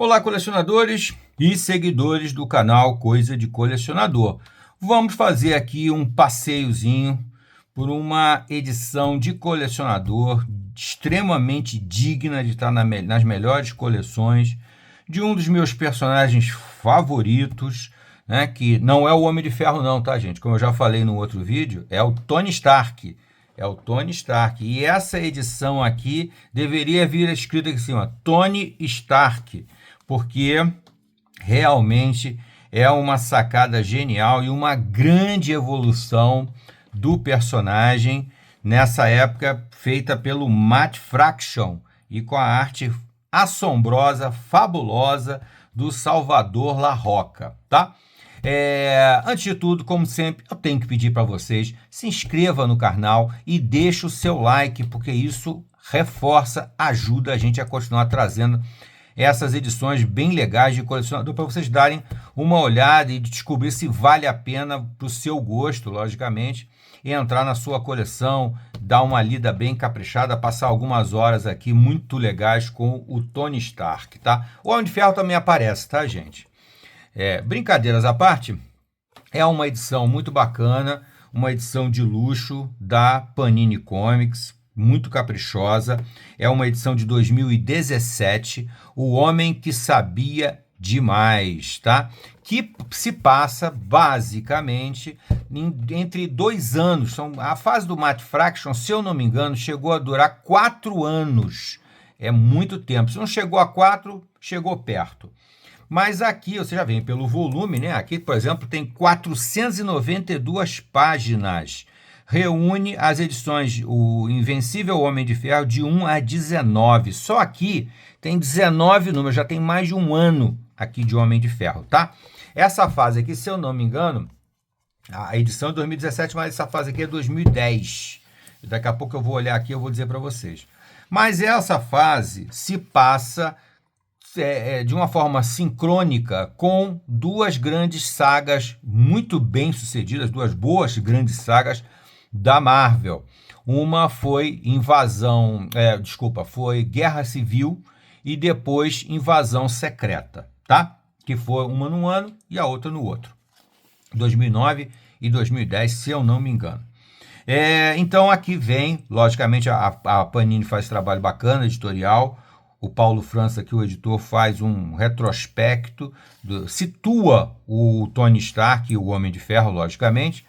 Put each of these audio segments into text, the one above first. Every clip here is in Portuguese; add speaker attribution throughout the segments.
Speaker 1: Olá, colecionadores e seguidores do canal Coisa de Colecionador. Vamos fazer aqui um passeiozinho por uma edição de colecionador extremamente digna de estar nas melhores coleções de um dos meus personagens favoritos, né, que não é o Homem de Ferro não, tá, gente? Como eu já falei no outro vídeo, é o Tony Stark. É o Tony Stark. E essa edição aqui deveria vir escrita aqui em cima, Tony Stark, porque realmente é uma sacada genial e uma grande evolução do personagem nessa época, feita pelo Matt Fraction e com a arte assombrosa, fabulosa do Salvador Larroca, tá? Antes de tudo, como sempre, eu tenho que pedir para vocês, se inscreva no canal e deixe o seu like, porque isso reforça, ajuda a gente a continuar trazendo essas edições bem legais de colecionador para vocês darem uma olhada e descobrir se vale a pena para o seu gosto, logicamente, entrar na sua coleção, dar uma lida bem caprichada, passar algumas horas aqui muito legais com o Tony Stark, tá? O Homem de Ferro também aparece, tá, gente? Brincadeiras à parte, é uma edição muito bacana, uma edição de luxo da Panini Comics, muito caprichosa. É uma edição de 2017, O Homem que Sabia Demais, tá? Que se passa basicamente entre 2 anos. A fase do Matt Fraction, se eu não me engano, chegou a durar 4 anos. É muito tempo. Se não chegou a 4, chegou perto. Mas aqui, você já vê pelo volume, né? Aqui, por exemplo, tem 492 páginas. Reúne as edições, o Invencível Homem de Ferro, de 1 a 19. Só aqui tem 19 números, já tem mais de um ano aqui de Homem de Ferro, tá? Essa fase aqui, se eu não me engano, a edição é 2017, mas essa fase aqui é 2010. Daqui a pouco eu vou olhar aqui e eu vou dizer para vocês. Mas essa fase se passa de uma forma sincrônica com 2 grandes sagas muito bem sucedidas, 2 boas grandes sagas da Marvel. Uma foi foi Guerra Civil e depois Invasão Secreta, tá? Que foi uma num ano e a outra no outro. 2009 e 2010, se eu não me engano. Então aqui vem, logicamente, a Panini faz trabalho bacana, editorial. O Paulo França, aqui o editor, faz um retrospecto, situa o Tony Stark e o Homem de Ferro, logicamente,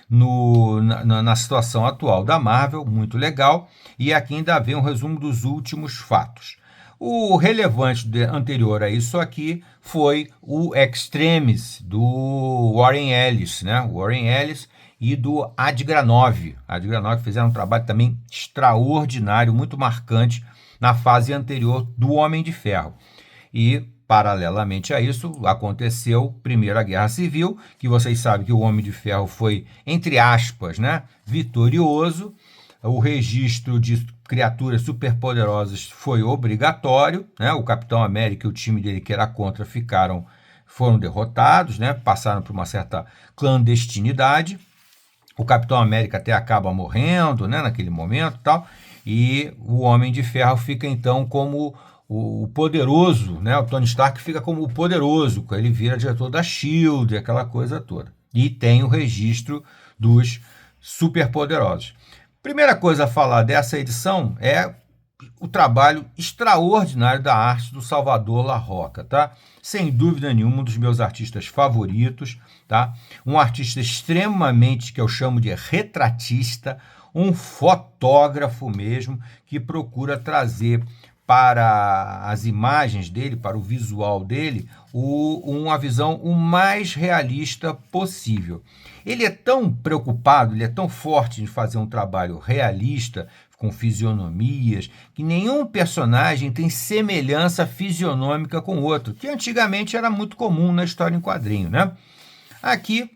Speaker 1: na situação atual da Marvel, muito legal. E aqui ainda vem um resumo dos últimos fatos. O relevante anterior a isso aqui foi o Extremis, do Warren Ellis, né? O Warren Ellis e do Adgranov. Adgranov fizeram um trabalho também extraordinário, muito marcante, na fase anterior do Homem de Ferro. E, paralelamente a isso, aconteceu primeiro a Guerra Civil, que vocês sabem que o Homem de Ferro foi, entre aspas, né, vitorioso. O registro de criaturas superpoderosas foi obrigatório, né? O Capitão América e o time dele, que era contra, foram derrotados, né? Passaram por uma certa clandestinidade. O Capitão América até acaba morrendo, né, naquele momento e tal. E o Homem de Ferro fica, então, como o poderoso, né? O Tony Stark fica como o poderoso, ele vira diretor da S.H.I.E.L.D., aquela coisa toda. E tem o registro dos superpoderosos. Primeira coisa a falar dessa edição é o trabalho extraordinário da arte do Salvador Larroca, tá? Sem dúvida nenhuma, um dos meus artistas favoritos, tá? Um artista extremamente, que eu chamo de retratista, um fotógrafo mesmo, que procura trazer para as imagens dele, para o visual dele, uma visão o mais realista possível. Ele é tão preocupado, ele é tão forte em fazer um trabalho realista, com fisionomias, que nenhum personagem tem semelhança fisionômica com o outro, que antigamente era muito comum na história em quadrinho, né? Aqui,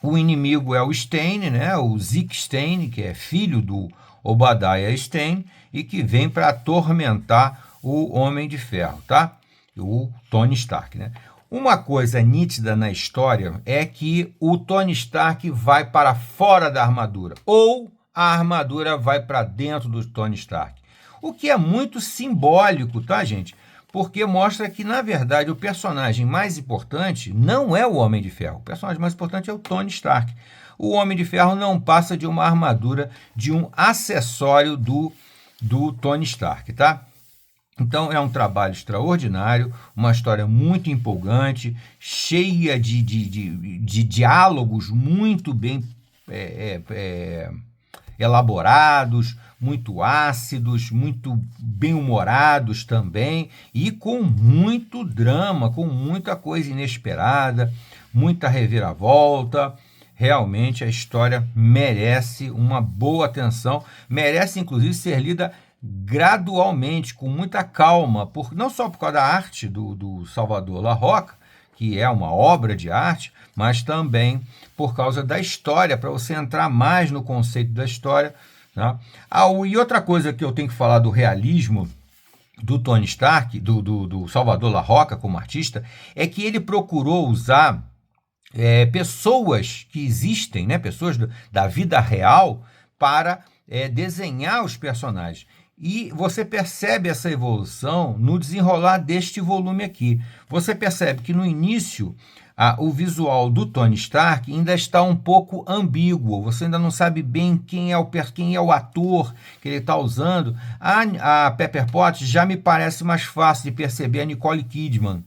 Speaker 1: o inimigo é o Stane, né? O Zeke Stane, que é filho do Obadiah Stane, e que vem para atormentar o Homem de Ferro, tá? O Tony Stark, né? Uma coisa nítida na história é que o Tony Stark vai para fora da armadura, ou a armadura vai para dentro do Tony Stark. O que é muito simbólico, tá, gente? porque mostra que, na verdade, o personagem mais importante não é o Homem de Ferro. O personagem mais importante é o Tony Stark. O Homem de Ferro não passa de uma armadura, de um acessório do Tony Stark, tá? Então é um trabalho extraordinário, uma história muito empolgante, cheia de diálogos muito bem elaborados, muito ácidos, muito bem-humorados também, e com muito drama, com muita coisa inesperada, muita reviravolta. Realmente a história merece uma boa atenção, merece inclusive ser lida gradualmente, com muita calma, não só por causa da arte do Salvador Larroca, que é uma obra de arte, mas também por causa da história, para você entrar mais no conceito da história. Né? E outra coisa que eu tenho que falar do realismo do Tony Stark, do Salvador Larroca como artista, é que ele procurou usar pessoas que existem, né, pessoas da vida real, para desenhar os personagens. E você percebe essa evolução no desenrolar deste volume aqui. Você percebe que no início o visual do Tony Stark ainda está um pouco ambíguo. Você ainda não sabe bem quem é o ator que ele está usando. A Pepper Potts já me parece mais fácil de perceber a Nicole Kidman.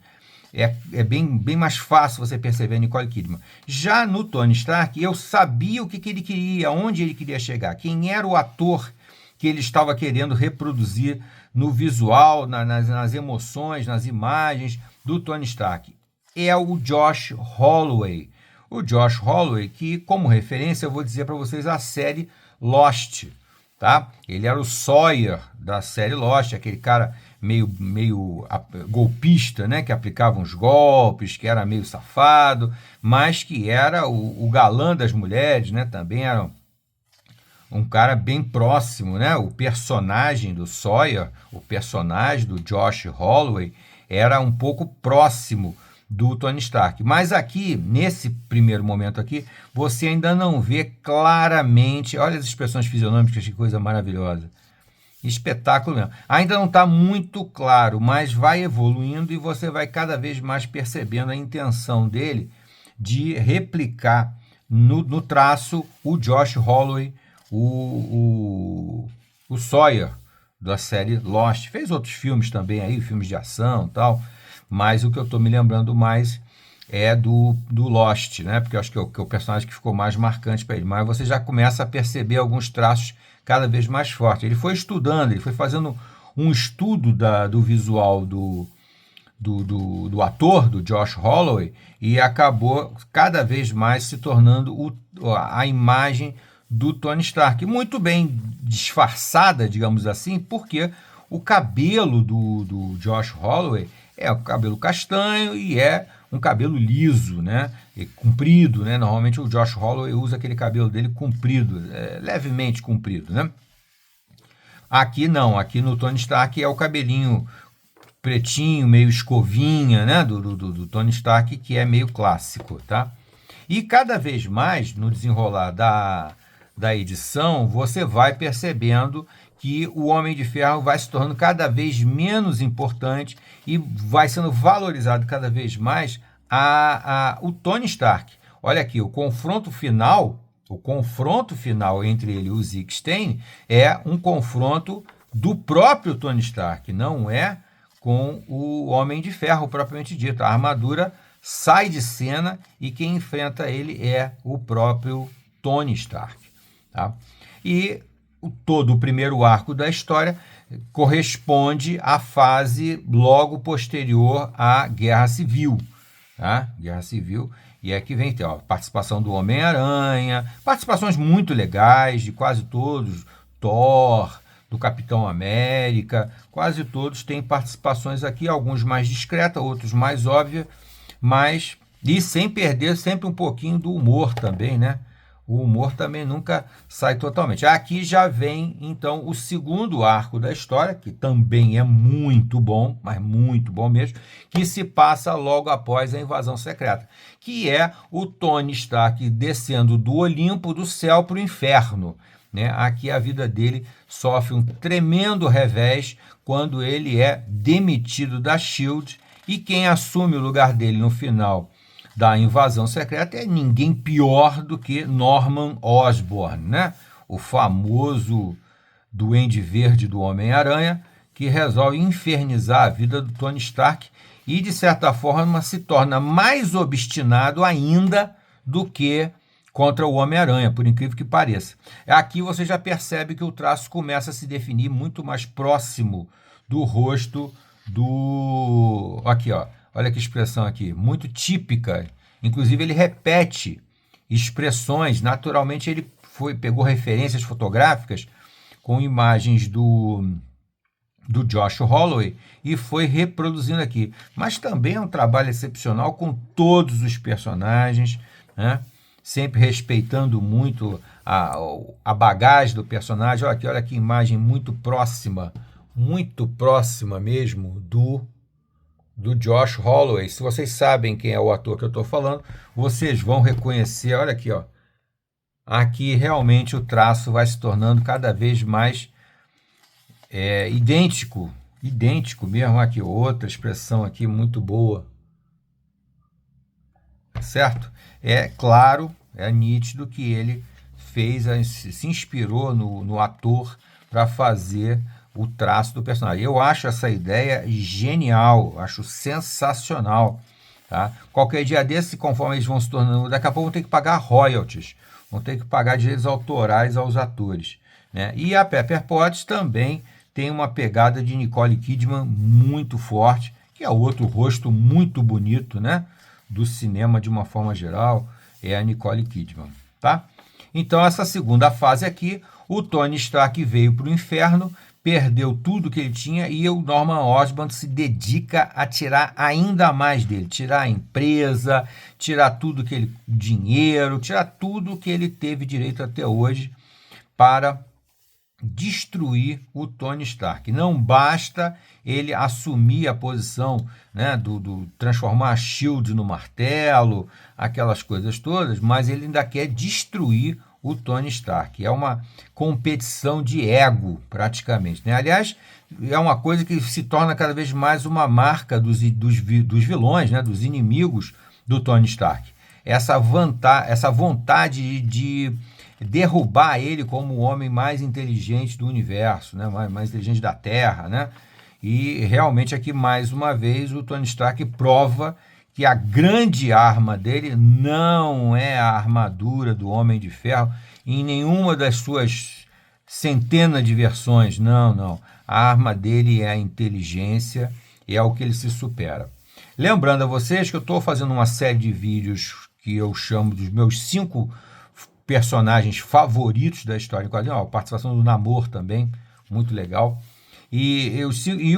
Speaker 1: É bem mais fácil você perceber a Nicole Kidman. Já no Tony Stark, eu sabia o que ele queria, onde ele queria chegar, quem era o ator que ele estava querendo reproduzir no visual, nas emoções, nas imagens do Tony Stark. É o Josh Holloway. O Josh Holloway, que, como referência, eu vou dizer para vocês a série Lost. Tá? Ele era o Sawyer da série Lost, aquele cara meio golpista, né? Que aplicava uns golpes, que era meio safado, mas que era o galã das mulheres, né? Também era um cara bem próximo, né? O personagem do Sawyer, o personagem do Josh Holloway, era um pouco próximo do Tony Stark. Mas aqui, nesse primeiro momento aqui, você ainda não vê claramente, olha as expressões fisionômicas, que coisa maravilhosa. Espetáculo mesmo. Ainda não está muito claro, mas vai evoluindo e você vai cada vez mais percebendo a intenção dele de replicar no traço o Josh Holloway, o Sawyer da série Lost. Fez outros filmes também aí, filmes de ação e tal, mas o que eu estou me lembrando mais é do Lost, né? Porque eu acho que é o personagem que ficou mais marcante para ele. Mas você já começa a perceber alguns traços cada vez mais fortes. Ele foi estudando, ele foi fazendo um estudo do visual do ator, do Josh Holloway, e acabou cada vez mais se tornando a imagem do Tony Stark, muito bem disfarçada, digamos assim, porque o cabelo do Josh Holloway é o cabelo castanho e é um cabelo liso, né? E comprido, né? Normalmente o Josh Holloway usa aquele cabelo dele comprido, levemente comprido, né? Aqui não, aqui no Tony Stark é o cabelinho pretinho, meio escovinha, né? Do Tony Stark, que é meio clássico, tá? E cada vez mais, no desenrolar da edição, você vai percebendo que o Homem de Ferro vai se tornando cada vez menos importante e vai sendo valorizado cada vez mais o Tony Stark. Olha aqui, o confronto final entre ele e o Zeke Stein é um confronto do próprio Tony Stark, não é com o Homem de Ferro propriamente dito. A armadura sai de cena e quem enfrenta ele é o próprio Tony Stark. Tá? E todo o primeiro arco da história corresponde à fase logo posterior à Guerra Civil. Tá? Guerra Civil, e aqui vem a participação do Homem-Aranha, participações muito legais de quase todos, Thor, do Capitão América, quase todos têm participações aqui, alguns mais discretas, outros mais óbvias, mas e sem perder sempre um pouquinho do humor também, né? O humor também nunca sai totalmente. Aqui já vem, então, o segundo arco da história, que também é muito bom, mas muito bom mesmo, que se passa logo após a invasão secreta, que é o Tony Stark descendo do Olimpo, do céu para o inferno, né? Aqui a vida dele sofre um tremendo revés quando ele é demitido da SHIELD, e quem assume o lugar dele no final da invasão secreta é ninguém pior do que Norman Osborn, né? O famoso Duende Verde do Homem-Aranha, que resolve infernizar a vida do Tony Stark e, de certa forma, se torna mais obstinado ainda do que contra o Homem-Aranha, por incrível que pareça. Aqui você já percebe que o traço começa a se definir muito mais próximo do rosto do... Aqui, ó. Olha que expressão aqui, muito típica. Inclusive, ele repete expressões. Naturalmente, ele pegou referências fotográficas com imagens do Josh Holloway e foi reproduzindo aqui. Mas também é um trabalho excepcional com todos os personagens, né? Sempre respeitando muito a bagagem do personagem. Olha que imagem muito próxima mesmo do Josh Holloway. Se vocês sabem quem é o ator que eu estou falando, vocês vão reconhecer. Olha aqui, ó. Aqui realmente o traço vai se tornando cada vez mais idêntico mesmo. Aqui outra expressão aqui muito boa, certo? É claro, é nítido que ele se inspirou no ator para fazer o traço do personagem. Eu acho essa ideia genial, acho sensacional, tá? Qualquer dia desse, conforme eles vão se tornando, daqui a pouco vão ter que pagar royalties, vão ter que pagar direitos autorais aos atores, né? E a Pepper Potts também tem uma pegada de Nicole Kidman muito forte, que é outro rosto muito bonito, né? Do cinema de uma forma geral, é a Nicole Kidman, tá? Então, essa segunda fase aqui, o Tony Stark veio para o inferno, perdeu tudo que ele tinha e o Norman Osborn se dedica a tirar ainda mais dele, tirar a empresa, tirar tudo que ele, dinheiro, tirar tudo que ele teve direito até hoje para destruir o Tony Stark. Não basta ele assumir a posição, né, do transformar a SHIELD no martelo, aquelas coisas todas, mas ele ainda quer destruir o Tony Stark. É uma competição de ego, praticamente, né? Aliás, é uma coisa que se torna cada vez mais uma marca dos vilões, né, dos inimigos do Tony Stark. Essa vontade de derrubar ele como o homem mais inteligente do universo, né? mais inteligente da Terra, né? E realmente aqui, mais uma vez, o Tony Stark prova que a grande arma dele não é a armadura do Homem de Ferro em nenhuma das suas centenas de versões, não. A arma dele é a inteligência e é o que ele se supera. Lembrando a vocês que eu estou fazendo uma série de vídeos que eu chamo dos meus 5 personagens favoritos da história em quadrinhos, a participação do Namor também, muito legal. E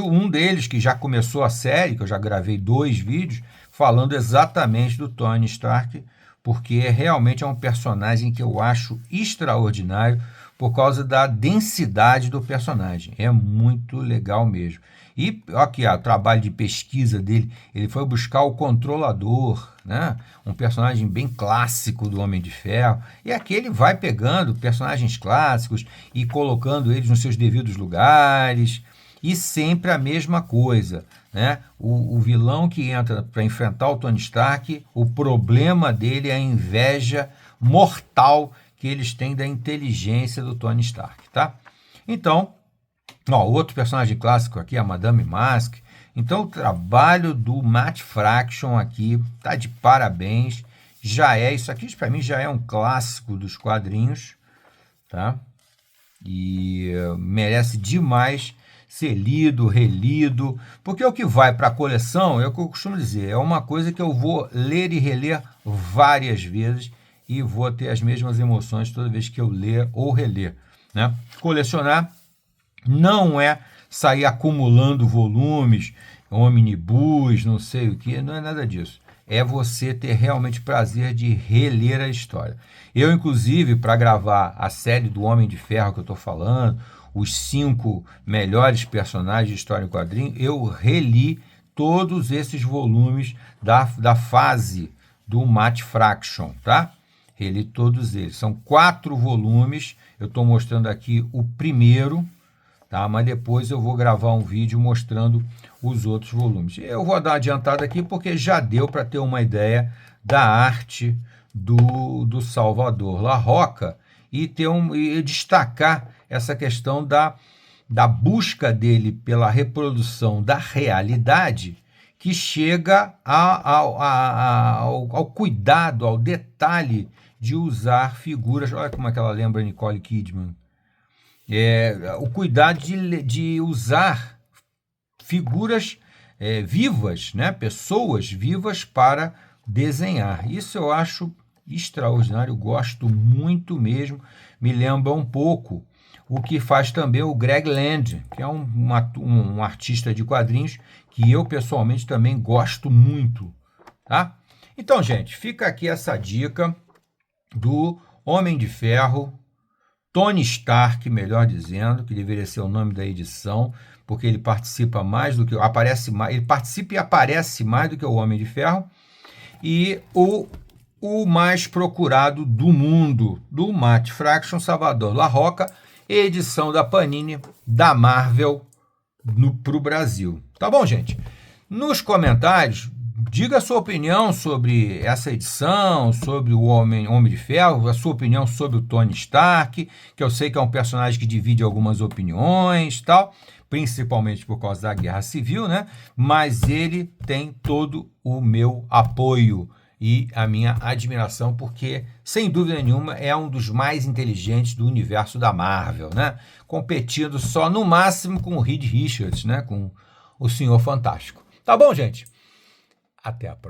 Speaker 1: um deles, que já começou a série, que eu já gravei 2 vídeos, falando exatamente do Tony Stark, porque realmente é um personagem que eu acho extraordinário por causa da densidade do personagem. É muito legal mesmo. E aqui, o trabalho de pesquisa dele, ele foi buscar o Controlador, né? Um personagem bem clássico do Homem de Ferro. E aqui ele vai pegando personagens clássicos e colocando eles nos seus devidos lugares. E sempre a mesma coisa, né? O vilão que entra para enfrentar o Tony Stark, o problema dele é a inveja mortal que eles têm da inteligência do Tony Stark, tá? Então, outro personagem clássico aqui, a Madame Mask. Então, o trabalho do Matt Fraction aqui tá de parabéns. Isso aqui para mim já é um clássico dos quadrinhos, tá? E merece demais ser lido, relido, porque o que vai para a coleção, é o que eu costumo dizer, é uma coisa que eu vou ler e reler várias vezes e vou ter as mesmas emoções toda vez que eu ler ou reler, né? Colecionar não é sair acumulando volumes, omnibus, não sei o que, não é nada disso. É você ter realmente prazer de reler a história. Eu, inclusive, para gravar a série do Homem de Ferro que eu estou falando, os 5 melhores personagens de história em quadrinho, eu reli todos esses volumes da fase do Matt Fraction, tá? reli todos eles. São 4 volumes, eu estou mostrando aqui o primeiro, tá? Mas depois eu vou gravar um vídeo mostrando os outros volumes. Eu vou dar uma adiantada aqui porque já deu para ter uma ideia da arte do Salvador Larroca e destacar essa questão da busca dele pela reprodução da realidade, que chega ao cuidado, ao detalhe de usar figuras. Olha como é que ela lembra Nicole Kidman. O cuidado de usar figuras vivas, né? Pessoas vivas para desenhar. Isso eu acho extraordinário, gosto muito mesmo. Me lembra um pouco o que faz também o Greg Land, que é um artista de quadrinhos que eu pessoalmente também gosto muito, tá? Então, gente, fica aqui essa dica do Homem de Ferro, Tony Stark, melhor dizendo, que deveria ser o nome da edição, porque ele participa mais do que ele participa e aparece mais do que o Homem de Ferro, e o mais procurado do mundo, do Matt Fraction, Salvador Larroca, edição da Panini, da Marvel, para o Brasil. Tá bom, gente? Nos comentários, diga a sua opinião sobre essa edição, sobre o Homem de Ferro, a sua opinião sobre o Tony Stark, que eu sei que é um personagem que divide algumas opiniões, tal, principalmente por causa da Guerra Civil, né? Mas ele tem todo o meu apoio e a minha admiração, porque, sem dúvida nenhuma, é um dos mais inteligentes do universo da Marvel, né? Competindo só, no máximo, com o Reed Richards, né? Com o Senhor Fantástico. Tá bom, gente? Até a próxima.